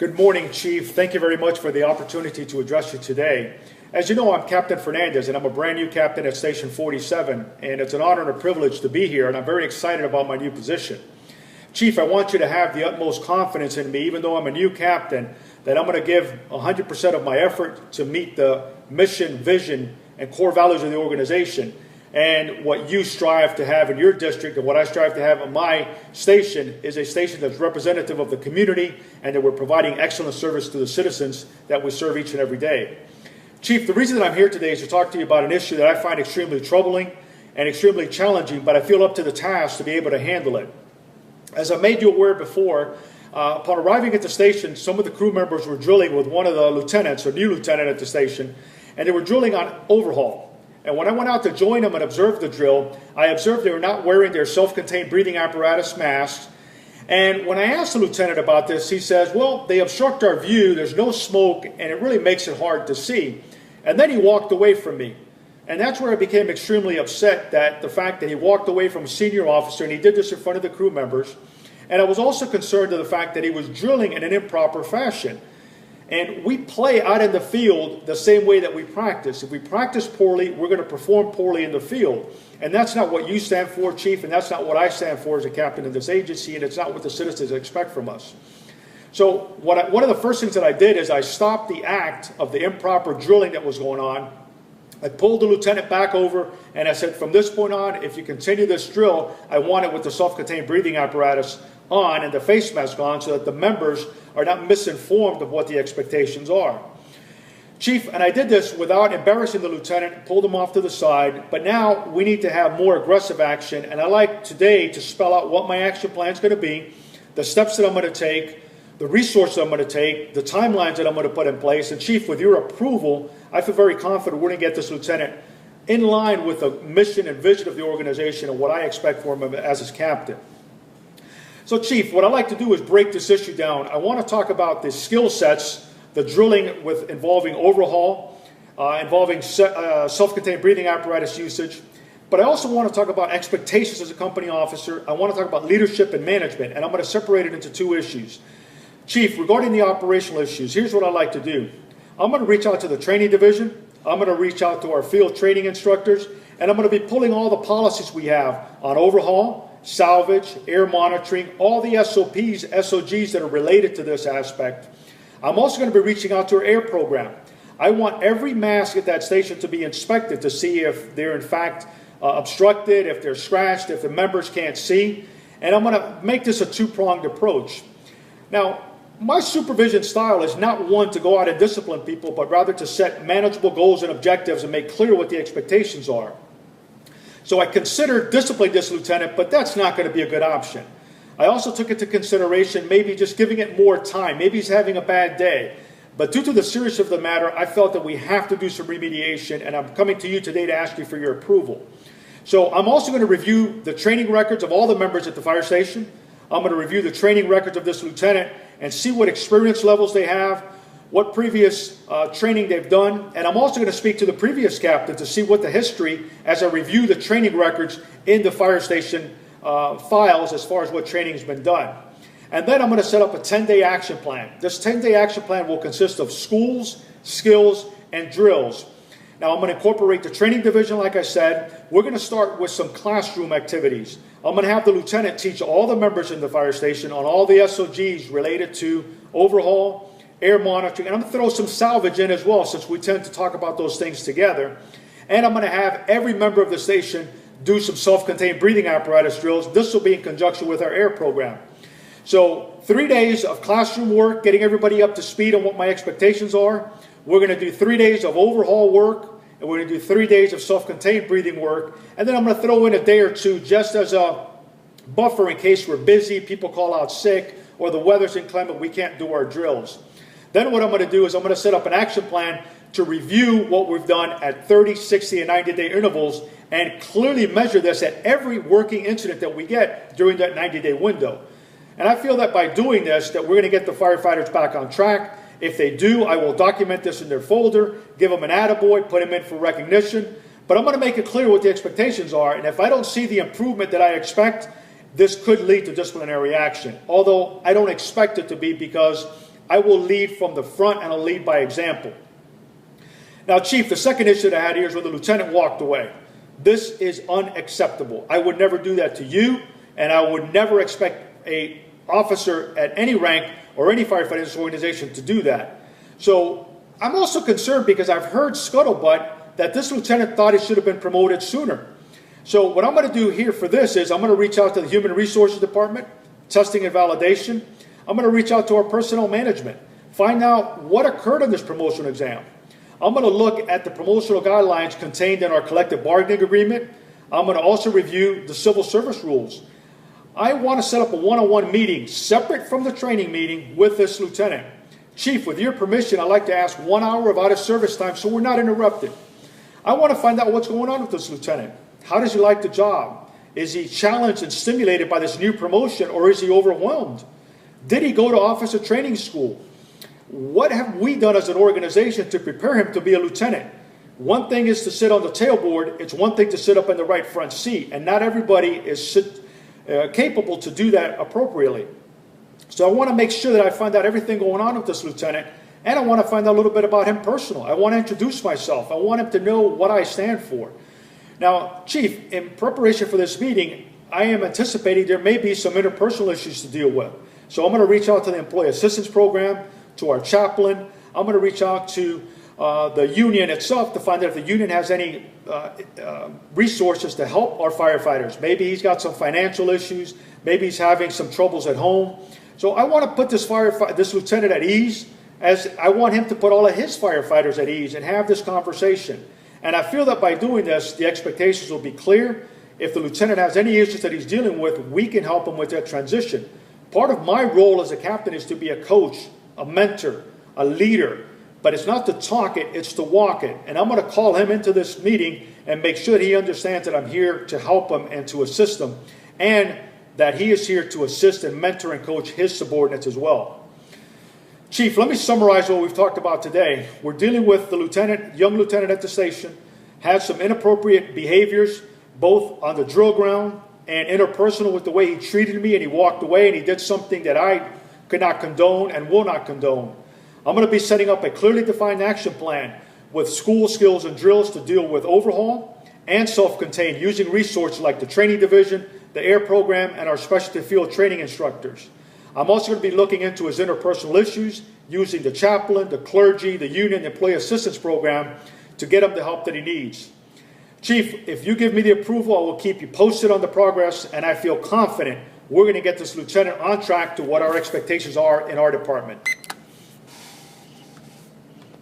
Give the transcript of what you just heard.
Good morning, Chief. Thank you very much for the opportunity to address you today. As you know, I'm Captain Fernandez, and I'm a brand new captain at Station 47, and it's an honor and a privilege to be here, and I'm very excited about my new position. Chief, I want you to have the utmost confidence in me, even though I'm a new captain, that I'm going to give 100% of my effort to meet the mission, vision, and core values of the organization. And what you strive to have in your district and what I strive to have in my station is a station that's representative of the community and that we're providing excellent service to the citizens that we serve each and every day. Chief, the reason that I'm here today is to talk to you about an issue that I find extremely troubling and extremely challenging, but I feel up to the task to be able to handle it. As I made you aware before, upon arriving at the station, some of the crew members were drilling with one of the lieutenants, or new lieutenant at the station, and they were drilling on overhaul. And when I went out to join them and observe the drill, I observed they were not wearing their self-contained breathing apparatus masks. And when I asked the lieutenant about this, he says, well, they obstruct our view, there's no smoke, and it really makes it hard to see. And then he walked away from me. And that's where I became extremely upset, that the fact that he walked away from a senior officer, and he did this in front of the crew members. And I was also concerned of the fact that he was drilling in an improper fashion. And we play out in the field the same way that we practice. If we practice poorly, we're going to perform poorly in the field. And that's not what you stand for, Chief, and that's not what I stand for as a captain in this agency, and it's not what the citizens expect from us. So one of the first things that I did is I stopped the act of the improper drilling that was going on. I pulled the lieutenant back over, and I said, from this point on, if you continue this drill, I want it with the self-contained breathing apparatus on and the face mask on so that the members are not misinformed of what the expectations are. Chief, and I did this without embarrassing the lieutenant, pulled him off to the side, but now we need to have more aggressive action, and I'd like today to spell out what my action plan is going to be, the steps that I'm going to take, the resources I'm going to take, the timelines that I'm going to put in place, and Chief, with your approval, I feel very confident we're going to get this lieutenant in line with the mission and vision of the organization and what I expect for him as his captain. So, Chief, what I'd like to do is break this issue down. I want to talk about the skill sets, the drilling involving overhaul, involving self-contained breathing apparatus usage. But I also want to talk about expectations as a company officer. I want to talk about leadership and management, and I'm going to separate it into two issues. Chief, regarding the operational issues, here's what I'd like to do. I'm going to reach out to the training division. I'm going to reach out to our field training instructors, and I'm going to be pulling all the policies we have on overhaul, salvage, air monitoring, all the SOPs, SOGs that are related to this aspect. I'm also going to be reaching out to our air program. I want every mask at that station to be inspected to see if they're in fact obstructed, if they're scratched, if the members can't see. And I'm going to make this a two-pronged approach. Now, my supervision style is not one to go out and discipline people, but rather to set manageable goals and objectives and make clear what the expectations are. So I considered disciplining this lieutenant, but that's not going to be a good option. I also took into consideration maybe just giving it more time. Maybe he's having a bad day. But due to the seriousness of the matter, I felt that we have to do some remediation, and I'm coming to you today to ask you for your approval. So I'm also going to review the training records of all the members at the fire station. I'm going to review the training records of this lieutenant and see what experience levels they have, what previous training they've done, and I'm also going to speak to the previous captain to see what the history, as I review the training records in the fire station files as far as what training has been done. And then I'm going to set up a 10-day action plan. This 10-day action plan will consist of schools, skills, and drills. Now I'm going to incorporate the training division, like I said. We're going to start with some classroom activities. I'm going to have the lieutenant teach all the members in the fire station on all the SOGs related to overhaul, air monitoring, and I'm going to throw some salvage in as well, since we tend to talk about those things together. And I'm going to have every member of the station do some self-contained breathing apparatus drills. This will be in conjunction with our air program. So 3 days of classroom work, getting everybody up to speed on what my expectations are. We're going to do 3 days of overhaul work, and we're going to do 3 days of self-contained breathing work. And then I'm going to throw in a day or two just as a buffer in case we're busy, people call out sick, or the weather's inclement, we can't do our drills. Then what I'm going to do is I'm going to set up an action plan to review what we've done at 30, 60, and 90-day intervals and clearly measure this at every working incident that we get during that 90-day window. And I feel that by doing this, that we're going to get the firefighters back on track. If they do, I will document this in their folder, give them an attaboy, put them in for recognition. But I'm going to make it clear what the expectations are. And if I don't see the improvement that I expect, this could lead to disciplinary action. Although I don't expect it to be, because I will lead from the front and I'll lead by example. Now, Chief, the second issue that I had here is when the lieutenant walked away. This is unacceptable. I would never do that to you, and I would never expect an officer at any rank or any firefighter in this organization to do that. So I'm also concerned because I've heard scuttlebutt that this lieutenant thought he should have been promoted sooner. So what I'm going to do here for this is I'm going to reach out to the Human Resources Department, Testing and Validation. I'm going to reach out to our personnel management, find out what occurred in this promotional exam. I'm going to look at the promotional guidelines contained in our collective bargaining agreement. I'm going to also review the civil service rules. I want to set up a one-on-one meeting separate from the training meeting with this lieutenant. Chief, with your permission, I'd like to ask 1 hour of out-of-service time so we're not interrupted. I want to find out what's going on with this lieutenant. How does he like the job? Is he challenged and stimulated by this new promotion, or is he overwhelmed? Did he go to officer training school? What have we done as an organization to prepare him to be a lieutenant? One thing is to sit on the tailboard. It's one thing to sit up in the right front seat, and not everybody is capable to do that appropriately. So I want to make sure that I find out everything going on with this lieutenant, and I want to find out a little bit about him personally. I want to introduce myself. I want him to know what I stand for. Now, Chief, in preparation for this meeting, I am anticipating there may be some interpersonal issues to deal with. So I'm going to reach out to the Employee Assistance Program, to our chaplain. I'm going to reach out to the union itself to find out if the union has any resources to help our firefighters. Maybe he's got some financial issues. Maybe he's having some troubles at home. So I want to put this lieutenant at ease, as I want him to put all of his firefighters at ease and have this conversation. And I feel that by doing this, the expectations will be clear. If the lieutenant has any issues that he's dealing with, we can help him with that transition. Part of my role as a captain is to be a coach, a mentor, a leader, but it's not to talk it, it's to walk it. And I'm going to call him into this meeting and make sure that he understands that I'm here to help him and to assist him, and that he is here to assist and mentor and coach his subordinates as well. Chief, let me summarize what we've talked about today. We're dealing with the lieutenant, young lieutenant at the station, had some inappropriate behaviors, both on the drill ground and interpersonal with the way he treated me, and he walked away and he did something that I could not condone and will not condone. I'm going to be setting up a clearly defined action plan with school skills and drills to deal with overhaul and self-contained, using resources like the training division, the air program, and our specialty field training instructors. I'm also going to be looking into his interpersonal issues, using the chaplain, the clergy, the union, the employee assistance program to get him the help that he needs. Chief, if you give me the approval, I will keep you posted on the progress, and I feel confident we're going to get this lieutenant on track to what our expectations are in our department.